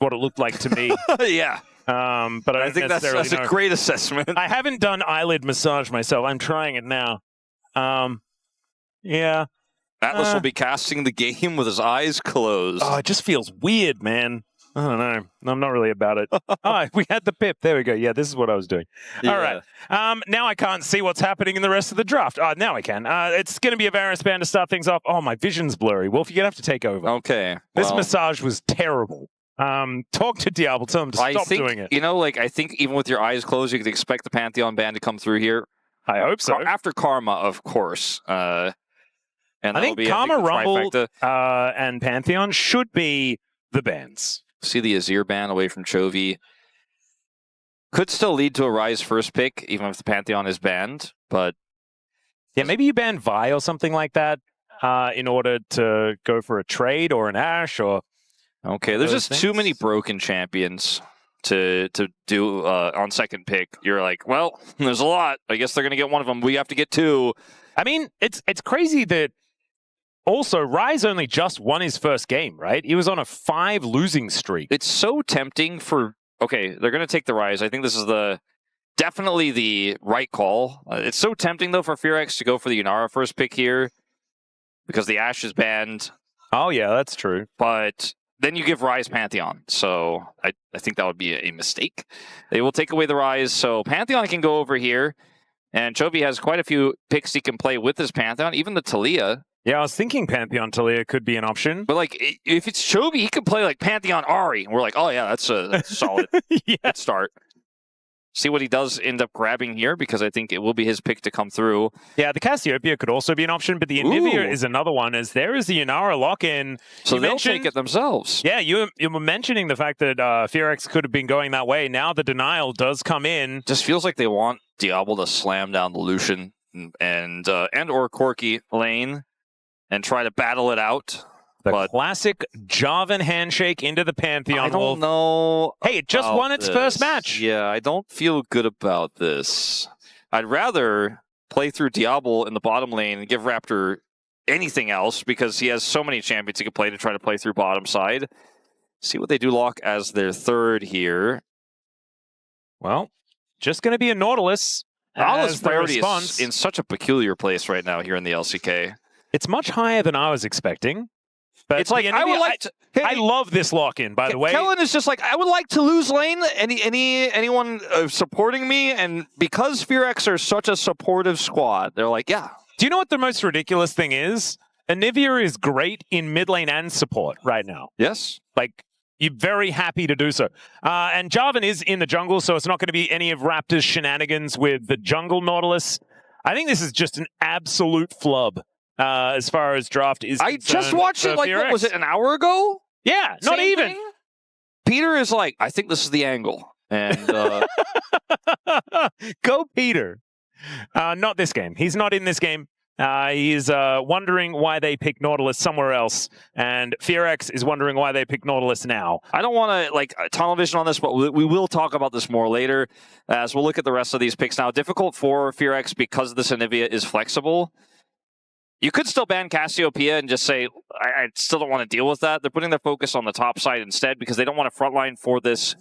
what it looked like to me. Yeah. But I think that's a great assessment. I haven't done eyelid massage myself. I'm trying it now. Yeah. Atlus will be casting the game with his eyes closed. Oh, it just feels weird, man. I don't know. I'm not really about it. Oh, we had the pip. There we go. Yeah, this is what I was doing. Yeah. All right. Now I can't see what's happening in the rest of the draft. Now I can. It's going to be a Varus ban to start things off. Oh, my vision's blurry. Wolf, you're going to have to take over. Okay. This massage was terrible. Talk to Diable. Tell him to stop doing it. You know, like, I think even with your eyes closed, you could expect the Pantheon ban to come through here. I hope so. After Karma, of course. And I think Karma, Rumble, and Pantheon should be the bans. See the Azir ban away from Chovy. Could still lead to a Ryze first pick, even if the Pantheon is banned. But yeah, maybe you ban Vi or something like that in order to go for a trade or an Ashe or. Okay, there's just too many broken champions to do on second pick. You're like, well, there's a lot. I guess they're gonna get one of them. We have to get two. I mean, it's crazy that. Also, Ryze only just won his first game, right? He was on a 5 losing streak. It's so tempting for... Okay, they're going to take the Ryze. I think this is definitely the right call. It's so tempting, though, for FEARX to go for the Yunara first pick here because the Ashe is banned. Oh, yeah, that's true. But then you give Ryze Pantheon. So I think that would be a mistake. They will take away the Ryze. So Pantheon can go over here. And Chovy has quite a few picks he can play with his Pantheon. Even the Talia... Yeah, I was thinking Pantheon Talia could be an option. But, like, if it's Chovy, he could play, like, Pantheon Ahri. And we're like, oh, yeah, that's a solid good start. See what he does end up grabbing here, because I think it will be his pick to come through. Yeah, the Cassiopeia could also be an option, but the Anivia is another one, as there is the Yunara lock-in. So they'll take it themselves. Yeah, you were mentioning the fact that FEARX could have been going that way. Now the denial does come in. Just feels like they want Diable to slam down the Lucian and or Corki lane. And try to battle it out. The classic Jarvan handshake into the Pantheon. I don't know. Hey, it just won its first match. Yeah, I don't feel good about this. I'd rather play through Diable in the bottom lane and give Raptor anything else because he has so many champions he could play to try to play through bottom side. See what they do lock as their third here. Well, just going to be a Nautilus. Nautilus priority is in such a peculiar place right now here in the LCK. It's much higher than I was expecting. But it's like, I would like to... Hey, I love this lock-in, by the way. Kellin is just like, I would like to lose lane. Anyone supporting me? And because FEARX are such a supportive squad, they're like, yeah. Do you know what the most ridiculous thing is? Anivia is great in mid lane and support right now. Yes. Like, you're very happy to do so. And Jarvan is in the jungle, so it's not going to be any of Raptor's shenanigans with the jungle Nautilus. I think this is just an absolute flub. As far as draft is concerned. I just watched it, like, what was it, an hour ago? Yeah, not even. Thing? Peter is like, I think this is the angle. And go Peter. Not this game. He's not in this game. He's wondering why they picked Nautilus somewhere else. And FEARX is wondering why they picked Nautilus now. I don't want to, like, tunnel vision on this, but we will talk about this more later as we'll look at the rest of these picks now. Difficult for FEARX because this Anivia is flexible. You could still ban Cassiopeia and just say, I still don't want to deal with that. They're putting their focus on the top side instead because they don't want to frontline for this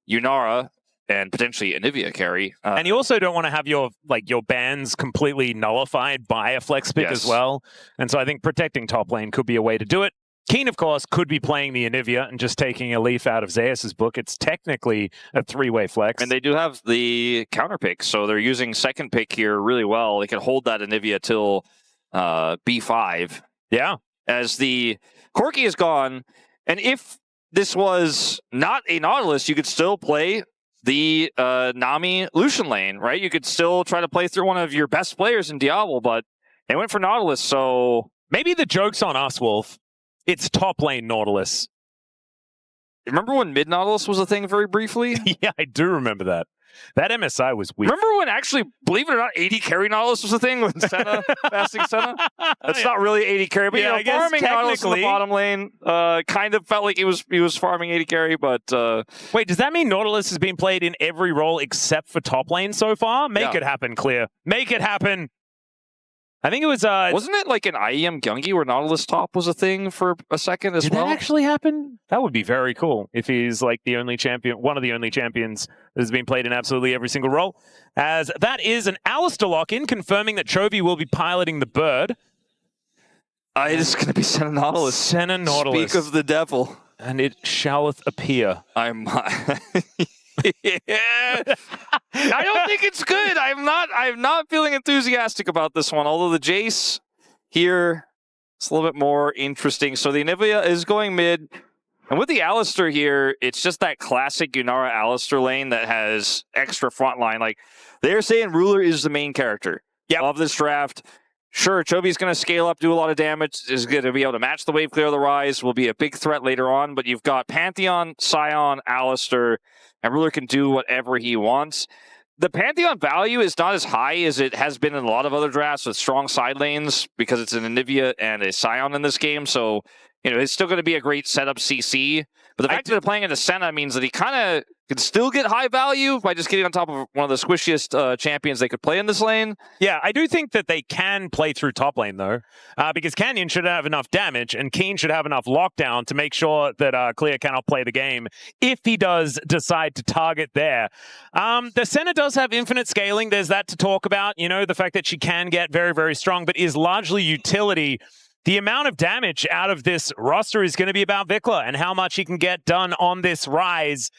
Yunara and potentially Anivia carry. And you also don't want to have your bans completely nullified by a flex pick as well. And so I think protecting top lane could be a way to do it. Kiin, of course, could be playing the Anivia and just taking a leaf out of Zayas' book. It's technically a 3-way flex. And they do have the counter pick, so they're using second pick here really well. They can hold that Anivia till... B5. Yeah. As the Corki is gone, and if this was not a Nautilus, you could still play the Nami Lucian lane, right? You could still try to play through one of your best players in Diable, but they went for Nautilus, so... Maybe the joke's on us, Wolf. It's top lane Nautilus. Remember when mid Nautilus was a thing very briefly? Yeah, I do remember that. That MSI was weird. Remember when actually, believe it or not, AD carry Nautilus was a thing with Senna, fasting Senna? That's not really AD carry, but yeah, farming Nautilus in the bottom lane kind of felt like he was farming AD carry, but... Wait, does that mean Nautilus has been played in every role except for top lane so far? Make it happen, Clear. Make it happen! I think it was... Wasn't it like an IEM Gungi where Nautilus top was a thing for a second as well? Did that actually happen? That would be very cool if he's like the only champion, one of the only champions that has been played in absolutely every single role. As that is an Alistar lock-in, confirming that Chovy will be piloting the bird. It is going to be Senna Nautilus. Senna Nautilus. Speak of the devil. And it shalleth appear. I'm... Yeah. I don't think it's good. I'm not feeling enthusiastic about this one. Although the Jayce here is a little bit more interesting. So the Anivia is going mid. And with the Alistar here, it's just that classic Yunara Alistar lane that has extra frontline. Like, they're saying Ruler is the main character of this draft. Sure, Chovy's going to scale up, do a lot of damage, is going to be able to match the wave clear of the Ryze, will be a big threat later on, but you've got Pantheon, Sion, Alistar, and Ruler can do whatever he wants. The Pantheon value is not as high as it has been in a lot of other drafts with strong side lanes because it's an Anivia and a Sion in this game. So, you know, it's still going to be a great setup CC. But the fact that they're playing into Senna means that he kind of can still get high value by just getting on top of one of the squishiest champions they could play in this lane. Yeah, I do think that they can play through top lane, though, because Canyon should have enough damage and Kiin should have enough lockdown to make sure that Clear cannot play the game if he does decide to target there. The Senna does have infinite scaling. There's that to talk about. You know, the fact that she can get very, very strong, but is largely utility. The amount of damage out of this roster is going to be about VicLa and how much he can get done on this Ryze.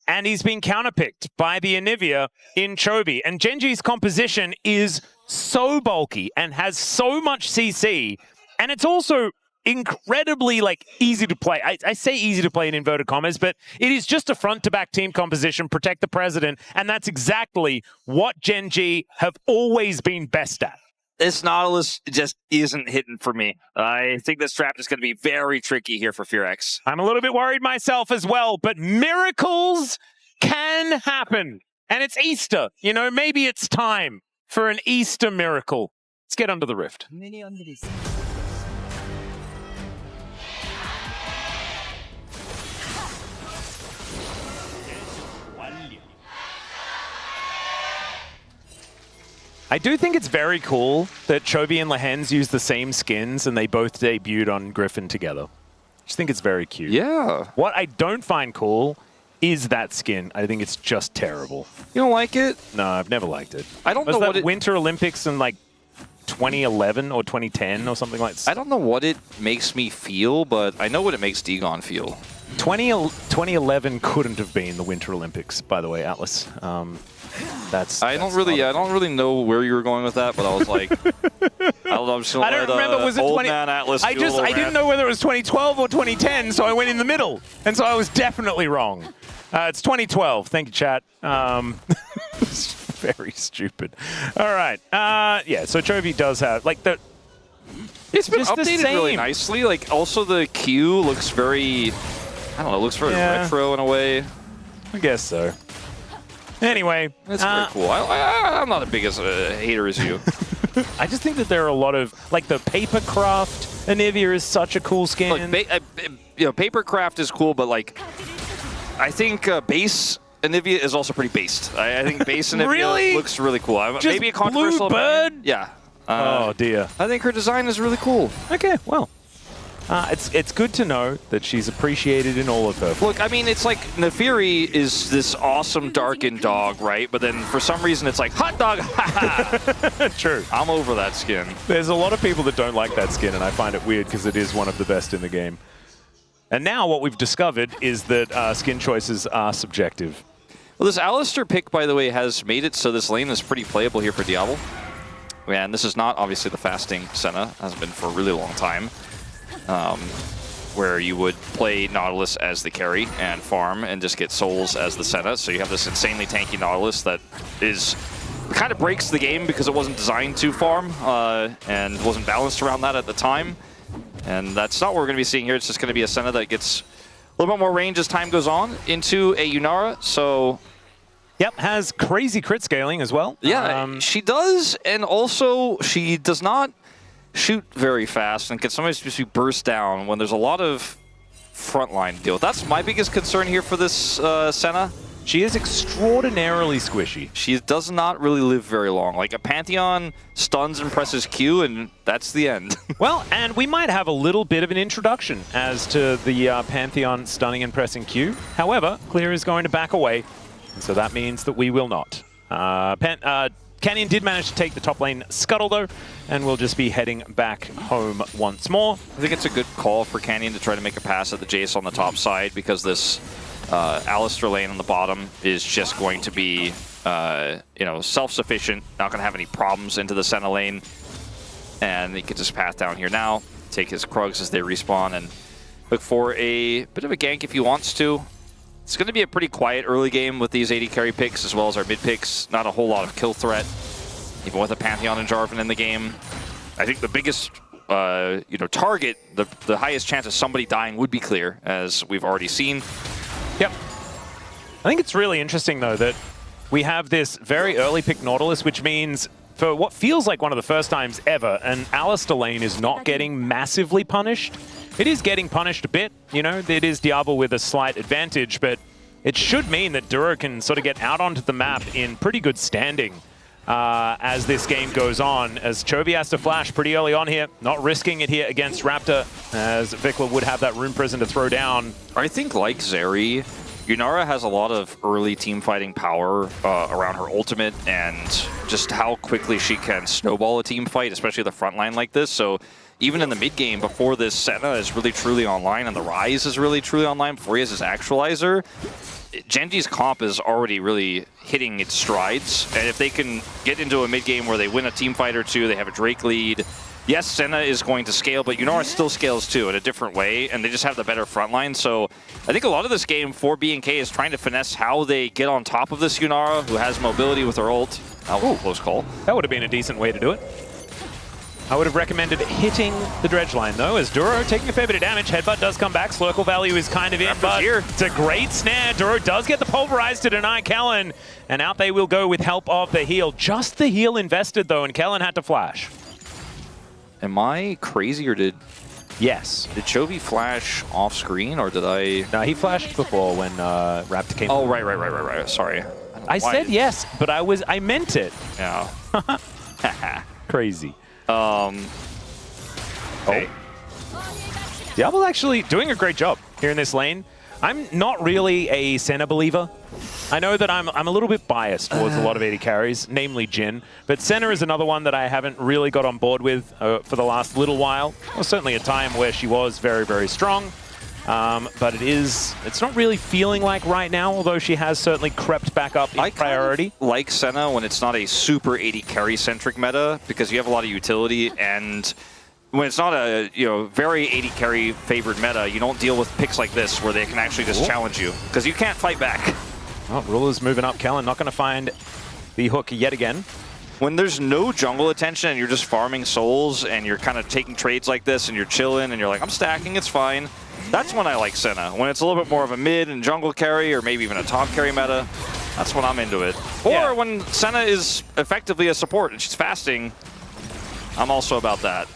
And he's been counterpicked by the Anivia in Chovy. And Gen.G's composition is so bulky and has so much CC. And it's also incredibly easy to play. I say easy to play in inverted commas, but it is just a front-to-back team composition, protect the president. And that's exactly what Gen.G have always been best at. This Nautilus just isn't hitting for me. I think this draft is going to be very tricky here for FEARX. I'm a little bit worried myself as well, but miracles can happen. And it's Easter. You know, maybe it's time for an Easter miracle. Let's get under the rift. I do think it's very cool that Chovy and Lehens use the same skins and they both debuted on Griffin together. I just think it's very cute. Yeah. What I don't find cool is that skin. I think it's just terrible. You don't like it? No, I've never liked it. I don't know what Winter Olympics in 2011 or 2010 or something like that. I don't know what it makes me feel, but I know what it makes Dagon feel. 2011 couldn't have been the Winter Olympics, by the way, Atlus. I don't really know where you were going with that, but I was like, I don't remember. Was it old man Atlus? I didn't know whether it was 2012 or 2010, so I went in the middle, and so I was definitely wrong. It's 2012. Thank you, chat. It's very stupid. All right. Yeah. So Chovy does have It's been updated really nicely. Also the Q looks very, I don't know, looks very retro in a way. I guess so. Anyway. It's very cool. I'm not as big as a hater as you. I just think that there are a lot of, the Papercraft Anivia is such a cool skin. Papercraft is cool, but I think base Anivia is also pretty based. I think base Anivia looks really cool. Maybe a controversial blue bird? opinion. Yeah. Oh dear. I think her design is really cool. Okay, well. It's good to know that she's appreciated in all of her. Look, I mean, it's like Nefiri is this awesome darkened dog, right? But then for some reason it's like, hot dog, haha. True. I'm over that skin. There's a lot of people that don't like that skin, and I find it weird because it is one of the best in the game. And now what we've discovered is that skin choices are subjective. Well, this Alistar pick, by the way, has made it so this lane is pretty playable here for Diable. And this is not obviously the fasting Senna, hasn't been for a really long time. Where you would play Nautilus as the carry and farm and just get souls as the Senna. So you have this insanely tanky Nautilus that kind of breaks the game because it wasn't designed to farm and wasn't balanced around that at the time. And that's not what we're going to be seeing here. It's just going to be a Senna that gets a little bit more range as time goes on into a Yunara. So, yep, has crazy crit scaling as well. Yeah, she does, and also she does not shoot very fast and can sometimes just be burst down when there's a lot of frontline to deal with. That's my biggest concern here for this Senna. She is extraordinarily squishy. She does not really live very long. Like a Pantheon stuns and presses Q, and that's the end. Well, and we might have a little bit of an introduction as to the Pantheon stunning and pressing Q. However, Clear is going to back away, and so that means that we will not. Canyon did manage to take the top lane scuttle though, and we'll just be heading back home once more. I think it's a good call for Canyon to try to make a pass at the Jayce on the top side, because this Alistar lane on the bottom is just going to be, you know, self-sufficient, not going to have any problems into the Senna lane. And he can just pass down here now, take his Krugs as they respawn, and look for a bit of a gank if he wants to. It's going to be a pretty quiet early game with these AD carry picks as well as our mid picks. Not a whole lot of kill threat, even with a Pantheon and Jarvan in the game. I think the biggest you know, target, the highest chance of somebody dying would be Clear, as we've already seen. Yep. I think it's really interesting, though, that we have this very early pick Nautilus, which means for what feels like one of the first times ever, an Alistar lane is not getting massively punished. It is getting punished a bit, you know, it is Diable with a slight advantage, but it should mean that Duro can sort of get out onto the map in pretty good standing as this game goes on, as Chovy has to flash pretty early on here, not risking it here against Raptor, as VicLa would have that Rune Prison to throw down. I think, like Zeri, Yunara has a lot of early team fighting power around her ultimate, and just how quickly she can snowball a team fight, especially the front line like this. So even in the mid game, before this Senna is really truly online and the Ryze is really truly online, before he has his actualizer, Gen.G's comp is already really hitting its strides. And if they can get into a mid game where they win a team fight or two, they have a Drake lead. Yes, Senna is going to scale, but Yunara still scales too in a different way, and they just have the better front line. So I think a lot of this game for BNK is trying to finesse how they get on top of this Yunara, who has mobility with her ult. That was a close call. That would have been a decent way to do it. I would have recommended hitting the dredge line, though, as Duro taking a fair bit of damage. Headbutt does come back. Slurkle value is kind of in, but it's a great snare. Duro does get the pulverize to deny Kellin, and out they will go with help of the heal. Just the heal invested, though, and Kellin had to flash. Am I crazy, or did Chovy flash off screen, or did I? No, he flashed before when Raptor came. Oh, right. Sorry. I said yes, but I meant it. Yeah. Crazy. Okay. Diable's actually doing a great job here in this lane. I'm not really a Senna believer. I know that I'm a little bit biased towards a lot of AD carries, namely Jin, but Senna is another one that I haven't really got on board with for the last little while. Well, certainly a time where she was very, very strong, but it's not really feeling like right now, although she has certainly crept back up in priority. I like Senna when it's not a super AD carry-centric meta, because you have a lot of utility, and when it's not a very AD carry favored meta, you don't deal with picks like this where they can actually just challenge you, because you can't fight back. Oh, Ruler's moving up. Kellin not going to find the hook yet again. When there's no jungle attention and you're just farming souls and you're kind of taking trades like this and you're chilling and you're like, I'm stacking, it's fine. That's when I like Senna. When it's a little bit more of a mid and jungle carry, or maybe even a top carry meta, that's when I'm into it. Or when Senna is effectively a support and she's fasting, I'm also about that.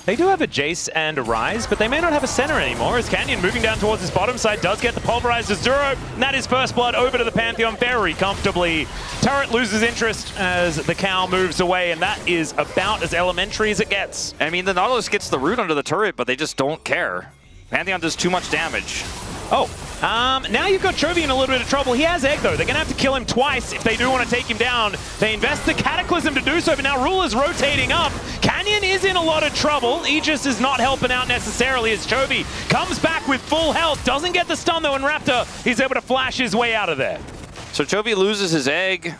They do have a Jayce and a Ryze, but they may not have a Senna anymore, as Canyon moving down towards his bottom side does get the pulverized as Duro, and that is first blood over to the Pantheon very comfortably. Turret loses interest as the cow moves away, and that is about as elementary as it gets. I mean, the Nautilus gets the root under the turret, but they just don't care. Pantheon does too much damage. Oh, now you've got Chovy in a little bit of trouble. He has egg, though. They're going to have to kill him twice if they do want to take him down. They invest the Cataclysm to do so, but now Ruler's rotating up. Canyon is in a lot of trouble. Aegis is not helping out necessarily as Chovy comes back with full health. Doesn't get the stun, though, and Raptor, he's able to flash his way out of there. So Chovy loses his egg.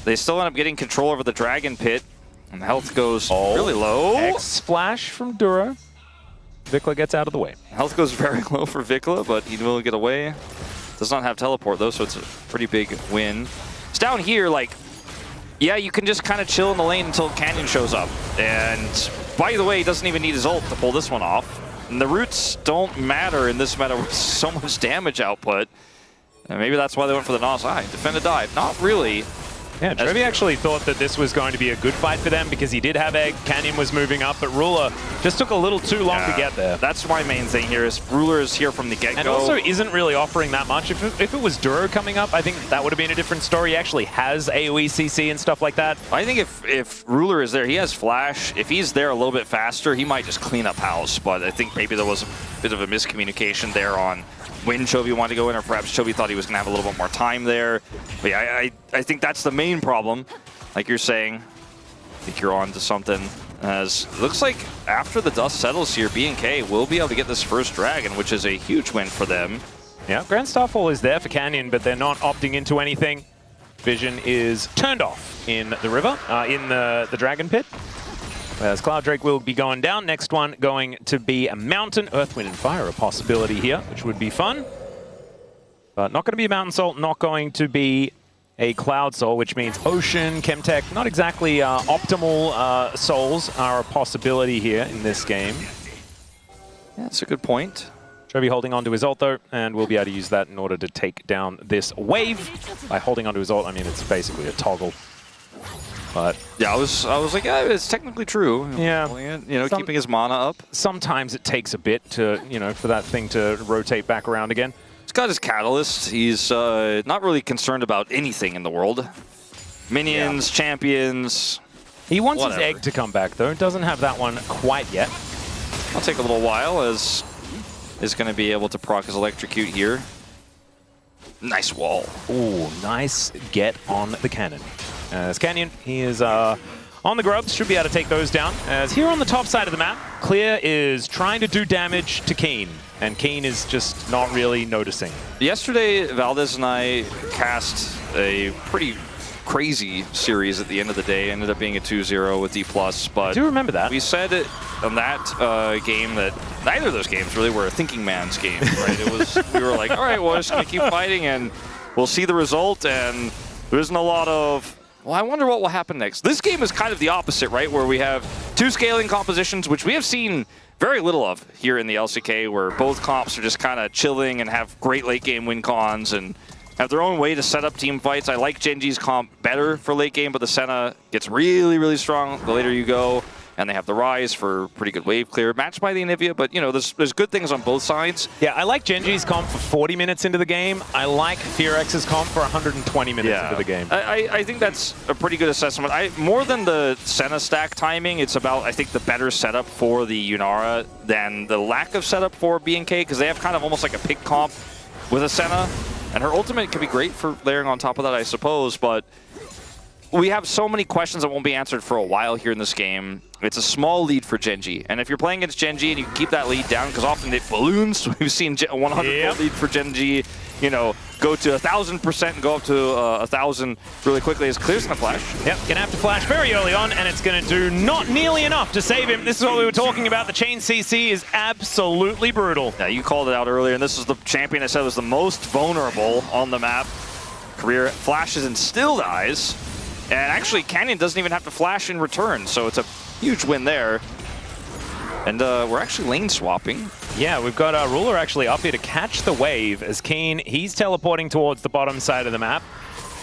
They still end up getting control over the Dragon Pit, and health goes really low. X-Flash from Duro. VicLa gets out of the way. Health goes very low for VicLa, but he will get away. Does not have teleport, though, so it's a pretty big win. It's down here, like, yeah, you can just kind of chill in the lane until Canyon shows up. And, by the way, he doesn't even need his ult to pull this one off. And the roots don't matter in this meta with so much damage output. And maybe that's why they went for the Nos. Defend a dive. Not really. Yeah, Chovy actually thought that this was going to be a good fight for them because he did have egg, Canyon was moving up, but Ruler just took a little too long to get there. That's my main thing here is Ruler is here from the get-go. And also isn't really offering that much. If it was Duro coming up, I think that would have been a different story. He actually has AoE CC and stuff like that. I think if Ruler is there, he has flash. If he's there a little bit faster, he might just clean up house. But I think maybe there was a bit of a miscommunication there on when Chovy wanted to go in, or perhaps Chovy thought he was going to have a little bit more time there. But yeah, I think that's the main problem. Like you're saying, I think you're on to something. As it looks like after the dust settles here, BNK will be able to get this first dragon, which is a huge win for them. Yeah, Grand Starfall is there for Canyon, but they're not opting into anything. Vision is turned off in the river, in the dragon pit. As Cloud Drake will be going down. Next one going to be a Mountain, Earth, Wind, and Fire, a possibility here, which would be fun. But not going to be a Mountain Soul, not going to be a Cloud Soul, which means Ocean, Chemtech, not exactly optimal souls are a possibility here in this game. Yeah, that's a good point. Chovy holding onto his ult though, and we'll be able to use that in order to take down this wave. By holding onto his ult, I mean it's basically a toggle. But yeah, I was like, yeah, it's technically true. Yeah, keeping his mana up. Sometimes it takes a bit to, for that thing to rotate back around again. He's got his catalyst. He's not really concerned about anything in the world. Minions, champions. He wants his egg to come back though. Doesn't have that one quite yet. I'll take a little while as is going to be able to proc his electrocute here. Nice wall. Ooh, nice get on the cannon. As Canyon, he is on the grubs, should be able to take those down. As here on the top side of the map, Clear is trying to do damage to Kiin, and Kiin is just not really noticing. Yesterday, Valdez and I cast a pretty crazy series at the end of the day. Ended up being a 2-0 with D+, but I do remember that. We said it on that game that neither of those games really were a thinking man's game, right? It was, we were like, all right, well, we're just going to keep fighting, and we'll see the result, and there isn't a lot of, well, I wonder what will happen next. This game is kind of the opposite, right? Where we have two scaling compositions, which we have seen very little of here in the LCK, where both comps are just kind of chilling and have great late game win cons and have their own way to set up team fights. I like Gen.G's comp better for late game, but the Senna gets really, really strong the later you go. And they have the Ryze for pretty good wave clear. Matched by the Anivia, but there's good things on both sides. Yeah, I like Gen.G's comp for 40 minutes into the game. I like FEARX's comp for 120 minutes into the game. I think that's a pretty good assessment. More than the Senna stack timing, it's about, I think, the better setup for the Yunara than the lack of setup for BNK, because they have kind of almost like a pick comp with a Senna. And her ultimate can be great for layering on top of that, I suppose, but we have so many questions that won't be answered for a while here in this game. It's a small lead for Gen.G. And if you're playing against Gen.G and you keep that lead down, because often it balloons, we've seen a 100 lead for Gen.G, go to 1,000% and go up to 1,000 really quickly as Clear's gonna flash. Yep, gonna have to flash very early on, and it's gonna do not nearly enough to save him. This is what we were talking about. The chain CC is absolutely brutal. Yeah, you called it out earlier, and this is the champion I said was the most vulnerable on the map. Career flashes and still dies. And actually, Canyon doesn't even have to flash in return, so it's a huge win there. And we're actually lane swapping. Yeah, we've got Ruler actually up here to catch the wave as Kiin, he's teleporting towards the bottom side of the map.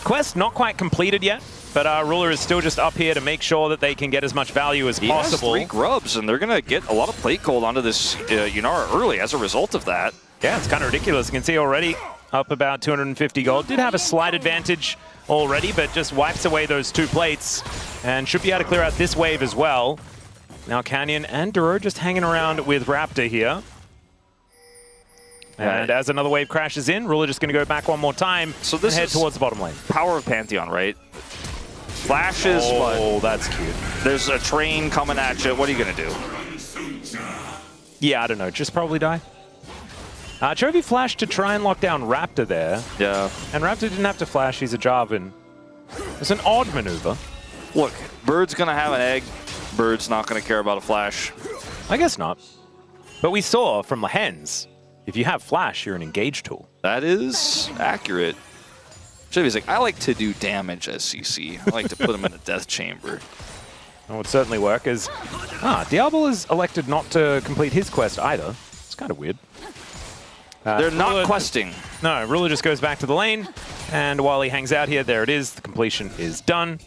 Quest not quite completed yet, but Ruler is still just up here to make sure that they can get as much value as possible. He has 3 grubs, and they're going to get a lot of plate gold onto this Yunara early as a result of that. Yeah, it's kind of ridiculous. You can see already up about 250 gold. Did have a slight advantage already, but just wipes away those 2 plates and should be able to clear out this wave as well. Now Canyon and Duro just hanging around with Raptor here. And as another wave crashes in, Ruler just going to go back one more time and head towards the bottom lane. Power of Pantheon, right? Flashes, but that's cute. There's a train coming at you. What are you going to do? Yeah, I don't know. Just probably die. Chovy flashed to try and lock down Raptor there. Yeah. And Raptor didn't have to flash. He's a Jarvan. It's an odd maneuver. Look, Bird's going to have an egg. Bird's not going to care about a flash. I guess not. But we saw from the hens, if you have flash, you're an engage tool. That is accurate. Chovy's like, I like to do damage as CC. I like to put him in a death chamber. That would certainly work as... Diable is elected not to complete his quest either. It's kind of weird. They're not questing. No, Ruler just goes back to the lane, and while he hangs out here, there it is. The completion is done.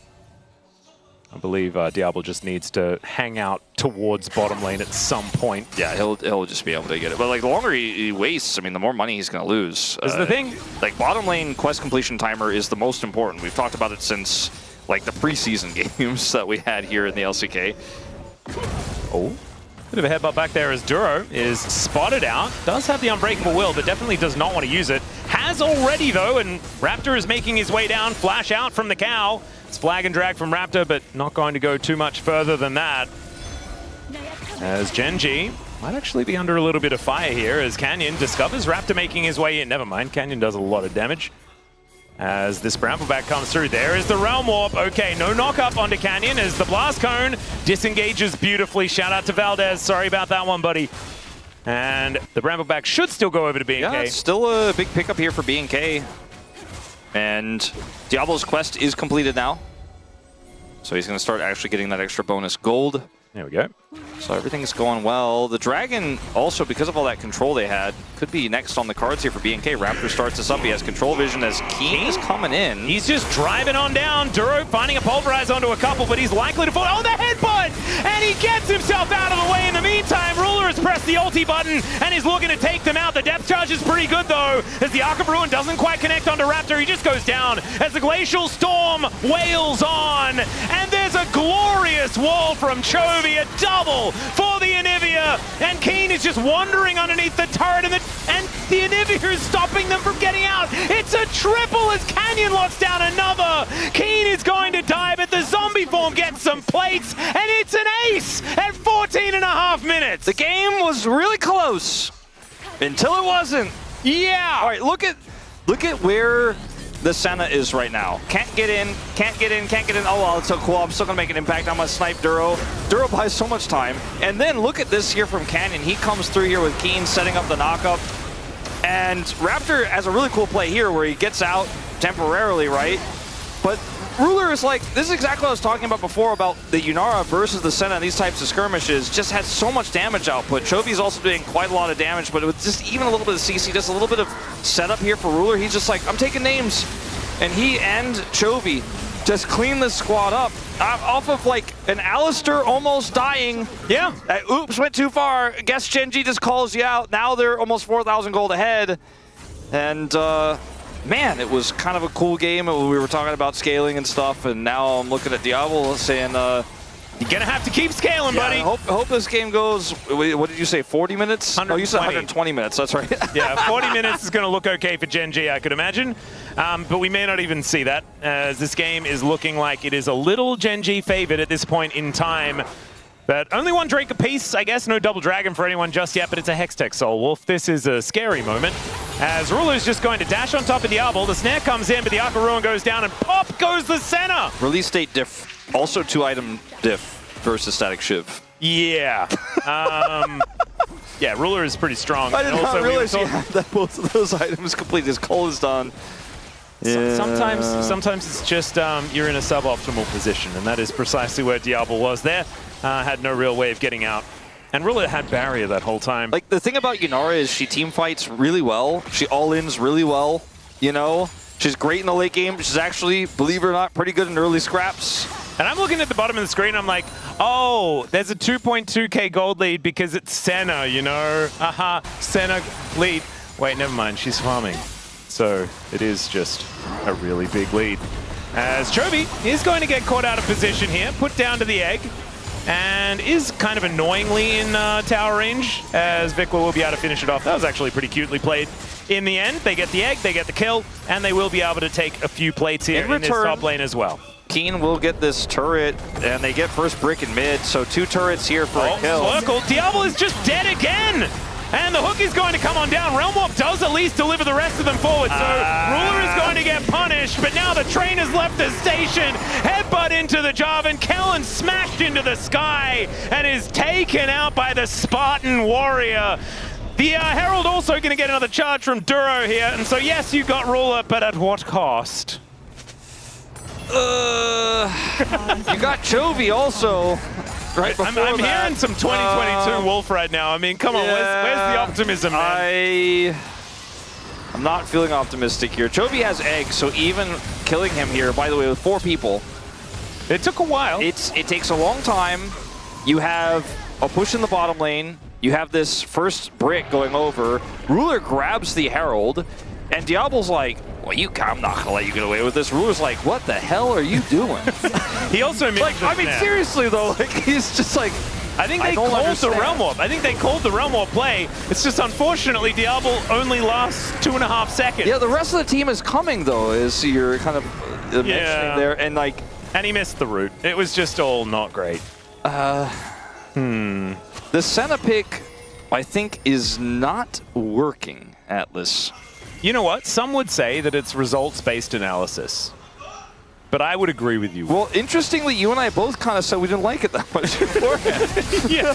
I believe Diable just needs to hang out towards bottom lane at some point. Yeah, he'll just be able to get it. But like the longer he wastes, I mean, the more money he's going to lose. Is the thing. Like bottom lane quest completion timer is the most important. We've talked about it since like the preseason games that we had here in the LCK. Oh. Bit of a headbutt back there as Duro is spotted out. Does have the Unbreakable Will, but definitely does not want to use it. Has already, though, and Raptor is making his way down. Flash out from the cow. It's flag and drag from Raptor, but not going to go too much further than that. As Gen.G might actually be under a little bit of fire here as Canyon discovers Raptor making his way in. Never mind, Canyon does a lot of damage. As this Brambleback comes through, there is the Realm Warp. Okay, no knock-up onto Canyon as the Blast Cone disengages beautifully. Shout out to Valdez. Sorry about that one, buddy. And the Brambleback should still go over to BNK. Yeah, it's still a big pickup here for BNK. And Diable's quest is completed now. So he's going to start actually getting that extra bonus gold. There we go. So everything's going well. The Dragon also, because of all that control they had, could be next on the cards here for BNK. Raptor starts this up. He has control vision as Kiin is coming in. He's just driving on down. Duro finding a pulverize onto a couple, but he's likely to fall. Oh, the headbutt! And he gets himself out of the way. In the meantime, Ruler has pressed the ulti button and is looking to take them out. The depth charge is pretty good, though, as the Arc of Ruin doesn't quite connect onto Raptor. He just goes down as the Glacial Storm wails on. And there's a glorious wall from Chovy, a double for the Anivia, and Kiin is just wandering underneath the turret, and the Anivia is stopping them from getting out. It's a triple as Canyon locks down another. Kiin is going to die, but the zombie form gets some plates, and it's an ace at 14.5 minutes. The game was really close until it wasn't. Yeah. All right, look at where the Senna is right now. Can't get in, can't get in, can't get in. Oh, well, it's so cool. I'm still going to make an impact. I'm going to snipe Duro. Duro buys so much time. And then look at this here from Canyon. He comes through here with Kiin setting up the knockup. And Raptor has a really cool play here where he gets out temporarily, right? But Ruler is like, this is exactly what I was talking about before about the Yunara versus the Senna and these types of skirmishes. Just has so much damage output. Chovy's also doing quite a lot of damage, but with just even a little bit of CC, just a little bit of setup here for Ruler, he's just like, I'm taking names. And he and Chovy just clean this squad up off of like an Alistar almost dying. Yeah. Oops, went too far. Guess Gen.G just calls you out. Now they're almost 4,000 gold ahead. And man, it was kind of a cool game. We were talking about scaling and stuff, and now I'm looking at Diable saying, you're going to have to keep scaling, buddy. Hope this game goes, what did you say, 40 minutes? Oh, you said 120 minutes, that's right. Yeah, 40 minutes is going to look okay for Gen.G, I could imagine. But we may not even see that, as this game is looking like it is a little Gen.G favored at this point in time. But only one Drake apiece, I guess. No double dragon for anyone just yet, but it's a Hextech Soul Wolf. This is a scary moment, as Ruler's just going to dash on top of Diable. The snare comes in, but the Arc of Ruin goes down, and pop goes the Senna! Release date diff. Also 2-item diff versus Static Shiv. Yeah. Yeah, Ruler is pretty strong. I did not realize that both of those items complete. His call is done. Yeah. Sometimes it's just you're in a suboptimal position, and that is precisely where Diable was there. Had no real way of getting out. And Ruler had barrier that whole time. Like, the thing about Yunara is she team fights really well. She all-ins really well, you know? She's great in the late game. She's actually, believe it or not, pretty good in early scraps. And I'm looking at the bottom of the screen, I'm like, oh, there's a 2.2k gold lead because it's Senna, you know? Senna lead. Wait, never mind, she's farming. So it is just a really big lead. As Chovy is going to get caught out of position here, put down to the egg, and is kind of annoyingly in tower range, as VicLa will be able to finish it off. That was actually pretty cutely played. In the end, they get the egg, they get the kill, and they will be able to take a few plates here in this top lane as well. Kiin will get this turret, and they get first brick in mid, so 2 turrets here for a kill. Circle. Diable is just dead again! And the hook is going to come on down. Realm Warp does at least deliver the rest of them forward, so Ruler is going to get punished, but now the train has left the station. Headbutt into the Jarvan. Kellin smashed into the sky and is taken out by the Spartan Warrior. The Herald also going to get another charge from Duro here, and so yes, you got Ruler, but at what cost? You got Chovy also. Right I'm hearing some 2022 Wolf right now. I mean, come on, where's the optimism, man? I'm not feeling optimistic here. Chovy has eggs, so even killing him here, by the way, with 4 people. It took a while. It takes a long time. You have a push in the bottom lane. You have this first brick going over. Ruler grabs the Herald, and Diable's like, well, I'm not gonna let you get away with this. Ruler's like, what the hell are you doing? He also like, I mean, seriously though, like he's just like, I think they called the Realm Warp. I think they called the Realm Warp play. It's just unfortunately Diable only lasts 2.5 seconds. Yeah, the rest of the team is coming though, as you're kind of mentioning there, and like, and he missed the route. It was just all not great. The Senna pick, I think, is not working, Atlus. You know what? Some would say that it's results-based analysis. But I would agree with you. Well, interestingly, you and I both kind of said we didn't like it that much beforehand. Yeah.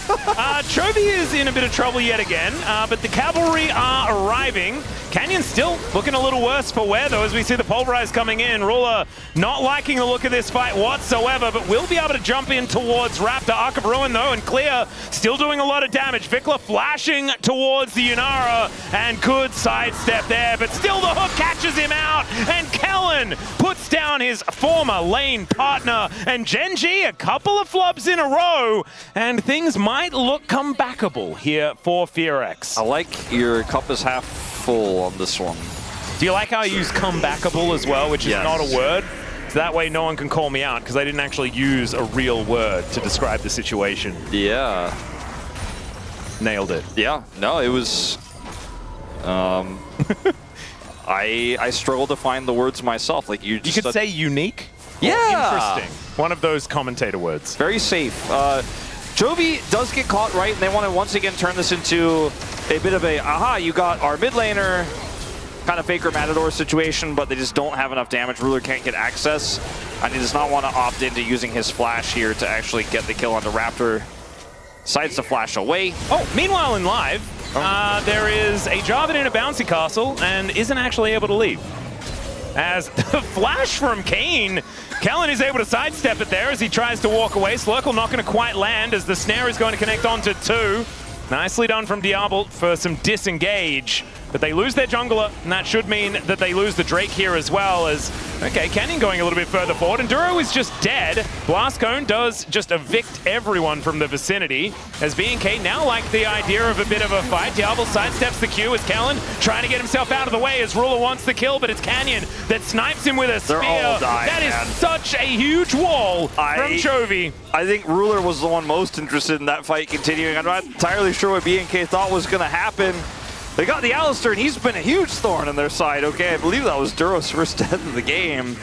Chovy is in a bit of trouble yet again, but the cavalry are arriving. Canyon's still looking a little worse for wear, though, as we see the Pulverize coming in. Ruler not liking the look of this fight whatsoever, but will be able to jump in towards Raptor. Arc of Ruin, though, and Clear still doing a lot of damage. VicLa flashing towards the Yunara, and good sidestep there, but still the hook catches him out, and Kellin puts down his former lane partner, and Gen.G a couple of flubs in a row, and things might look comebackable here for FEARX. I like your cup is half full on this one. Do you like how I use comebackable as well, which is not a word? So that way no one can call me out, because I didn't actually use a real word to describe the situation. Yeah. Nailed it. Yeah, no, it was... I struggle to find the words myself. Like you could say unique. Yeah. Interesting. One of those commentator words. Very safe. Chovy does get caught right, and they want to once again turn this into a bit of a, aha, you got our mid laner, kind of Faker Matador situation, but they just don't have enough damage. Ruler can't get access, and he does not want to opt into using his flash here to actually get the kill onto Raptor. Decides to flash away. Oh, meanwhile in live, there is a Jarvan in a bouncy castle and isn't actually able to leave. As the flash from Kiin, Kellin is able to sidestep it there as he tries to walk away. Slurkle not going to quite land as the snare is going to connect onto 2. Nicely done from Diable for some disengage. But they lose their jungler, and that should mean that they lose the Drake here as well as, okay, Canyon going a little bit further forward, and Duro is just dead. Blast Cone does just evict everyone from the vicinity, as BNK now like the idea of a bit of a fight. Diable sidesteps the Q as Kellin trying to get himself out of the way as Ruler wants the kill, but it's Canyon that snipes him with a spear. All dying, that is such a huge wall from Chovy. I think Ruler was the one most interested in that fight continuing. I'm not entirely sure what BNK thought was going to happen. They got the Alistar, and he's been a huge thorn on their side. Okay, I believe that was Duro's first death of the game.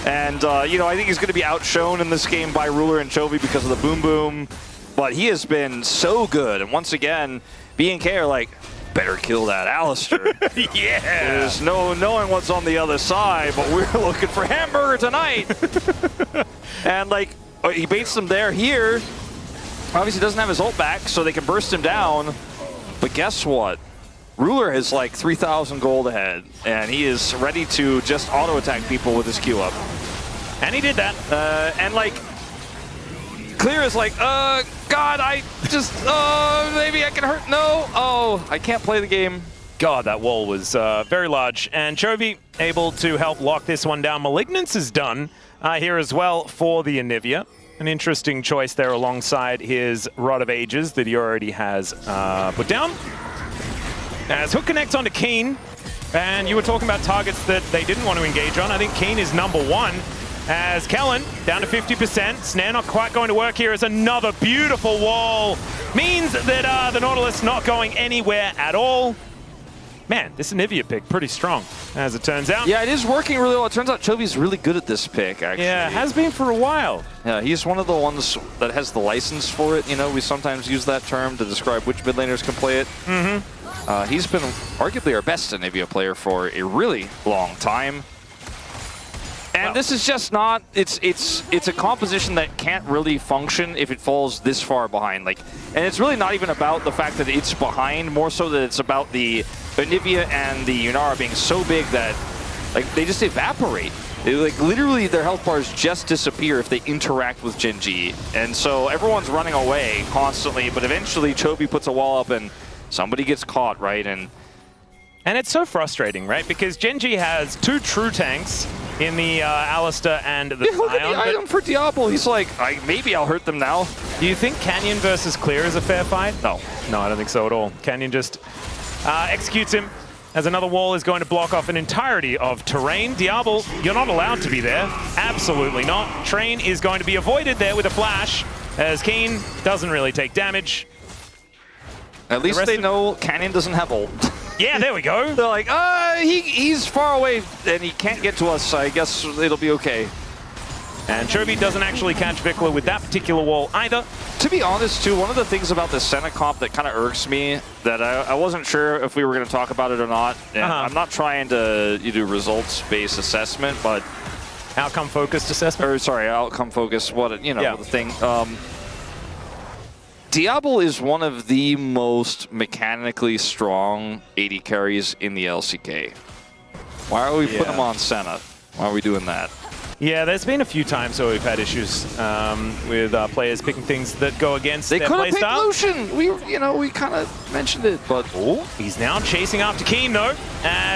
And, you know, I think he's going to be outshone in this game by Ruler and Chovy because of the boom boom. But he has been so good. And once again, BNK are like, better kill that Alistar. Yeah. There's no knowing what's on the other side, but we're looking for hamburger tonight. And, like, he baits them there. Here, obviously doesn't have his ult back, so they can burst him down. But guess what? Ruler is like 3,000 gold ahead, and he is ready to just auto-attack people with his Q up. And he did that. And like, Clear is like, God, I just, maybe I can hurt, no, oh, I can't play the game. God, that wall was very large. And Chovy able to help lock this one down. Malignance is done here as well for the Anivia. An interesting choice there alongside his Rod of Ages that he already has put down. As Hook connects onto Kiin, and you were talking about targets that they didn't want to engage on. I think Kiin is #1. As Kellin down to 50%. Snare not quite going to work here as another beautiful wall. Means that the Nautilus not going anywhere at all. Man, this Anivia pick pretty strong, as it turns out. Yeah, it is working really well. It turns out Chovy's really good at this pick, actually. Yeah, has been for a while. Yeah, he's one of the ones that has the license for it. You know, we sometimes use that term to describe which mid laners can play it. He's been arguably our best Anivia player for a really long time. And this is just not, it's a composition that can't really function if it falls this far behind. Like, and it's really not even about the fact that it's behind, more so that it's about the Anivia and the Yunara being so big that like they just evaporate. Like literally their health bars just disappear if they interact with Gen.G. And so everyone's running away constantly, but eventually Chovy puts a wall up and somebody gets caught, right? And And it's so frustrating, right? Because Gen.G has 2 true tanks in the Alistar and the Sion. Look at the item for Diable. He's like, maybe I'll hurt them now. Do you think Canyon versus Clear is a fair fight? No. No, I don't think so at all. Canyon just executes him as another wall is going to block off an entirety of terrain. Diable, you're not allowed to be there. Absolutely not. Train is going to be avoided there with a flash, as Kiin doesn't really take damage. At least they know Canyon doesn't have ult. Yeah, there we go. They're like, he's far away and he can't get to us. I guess it'll be okay. And Chovy doesn't actually catch VicLa with that particular wall either. To be honest, too, one of the things about the Senna comp that kind of irks me, that I wasn't sure if we were going to talk about it or not, and I'm not trying to do results-based assessment, but... Outcome-focused assessment? Or, sorry, outcome-focused, the thing. Diable is one of the most mechanically strong AD carries in the LCK. Why are we putting him on Senna? Why are we doing that? Yeah, there's been a few times where we've had issues with players picking things that go against their play style. They could have picked Lucian. We kind of mentioned it, but... Oh, he's now chasing after Kiin, though.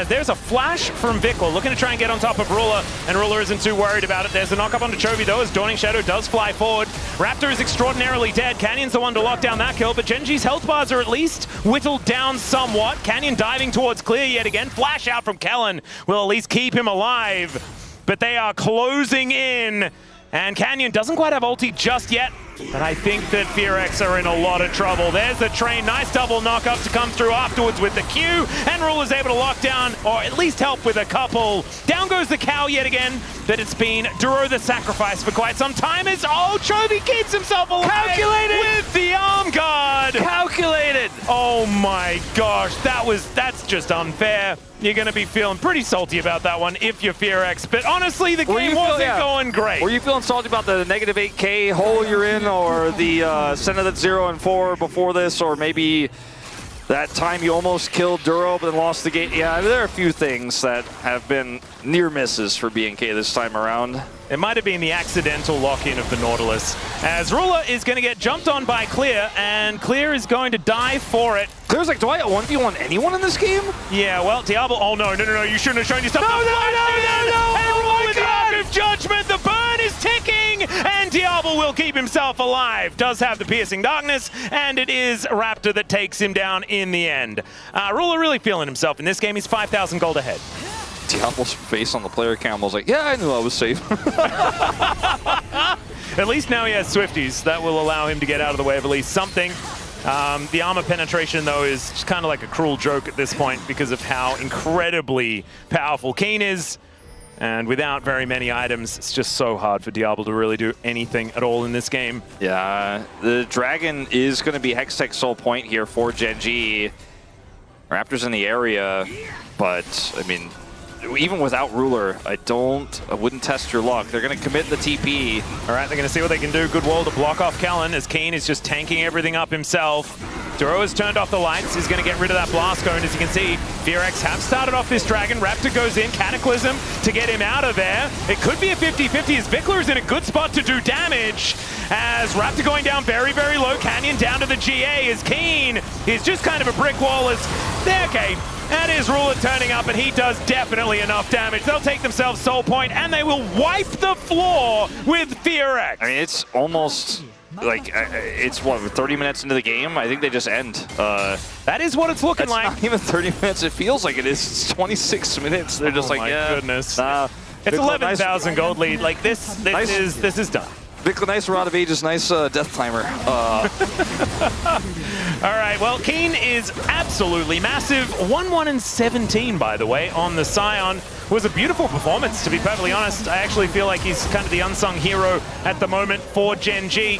There's a flash from VicLa, looking to try and get on top of Ruler, and Ruler isn't too worried about it. There's a knock-up onto Chovy, though, as Dawning Shadow does fly forward. Raptor is extraordinarily dead. Canyon's the one to lock down that kill, but Gen.G's health bars are at least whittled down somewhat. Canyon diving towards Clear yet again. Flash out from Kellin will at least keep him alive. But they are closing in, and Canyon doesn't quite have ulti just yet, but I think that FEARX are in a lot of trouble. There's the train, nice double knock-up to come through afterwards with the Q, and Ruler's able to lock down, or at least help with a couple. Down goes the cow yet again, but it's been Duro the sacrifice for quite some time as, Chovy keeps himself alive. Calculated! With the arm guard! Calculated! Oh my gosh, that's just unfair. You're going to be feeling pretty salty about that one if you're FEARX, but honestly, the game wasn't going great. Were you feeling salty about the negative 8K hole you're in, or the Senna that's 0-4 before this, or maybe that time you almost killed Duro but then lost the game? Yeah, there are a few things that have been near misses for BNK this time around. It might have been the accidental lock-in of the Nautilus, as Ruler is going to get jumped on by Clear, and Clear is going to die for it. Clear's like, do I 1v1 anyone in this game? Yeah, well, Diable, oh no, you shouldn't have shown yourself. No! And Ruler with the Arc of Judgment, the burn is ticking, and Diable will keep himself alive. Does have the Piercing Darkness, and it is Raptor that takes him down in the end. Ruler really feeling himself in this game. He's 5,000 gold ahead. Diable's face on the player cam was like, yeah, I knew I was safe. At least now he has Swifties. That will allow him to get out of the way of at least something. The armor penetration, though, is just kind of like a cruel joke at this point because of how incredibly powerful Kiin is. And without very many items, it's just so hard for Diable to really do anything at all in this game. Yeah, the Dragon is going to be Hextech Soul Point here for Gen.G. Raptor's in the area, but, I mean, even without Ruler, I wouldn't test your luck. They're going to commit the TP. All right, they're going to see what they can do. Good wall to block off Kellin as Kiin is just tanking everything up himself. Duro has turned off the lights. He's going to get rid of that blast cone. As you can see, FEARX have started off this Dragon. Raptor goes in, Cataclysm to get him out of there. It could be a 50-50 as VicLa is in a good spot to do damage. As Raptor going down very, very low. Canyon down to the GA as Kiin is just kind of a brick wall as, okay. That is Ruler turning up, and he does definitely enough damage. They'll take themselves Soul Point, and they will wipe the floor with FEARX. I mean, it's almost like, it's what, 30 minutes into the game? I think they just end. That is what it's looking like. Not even 30 minutes. It feels like it is. It's 26 minutes. They're just like, yeah. Goodness. It's 11,000 gold lead. Like, this is done. VicLa, nice Rod of Ages, nice death timer. All right, well, Kiin is absolutely massive. 1-1-17, by the way, on the Sion. Was a beautiful performance, to be perfectly honest. I actually feel like he's kind of the unsung hero at the moment for Gen.G.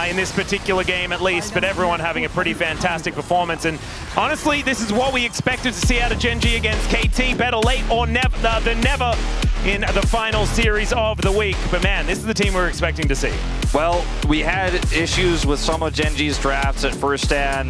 In this particular game at least, but everyone having a pretty fantastic performance. And honestly, this is what we expected to see out of Gen.G against KT. Better late or never than never in the final series of the week. But man, this is the team we're expecting to see. Well, we had issues with some of Gen.G's drafts at first stand.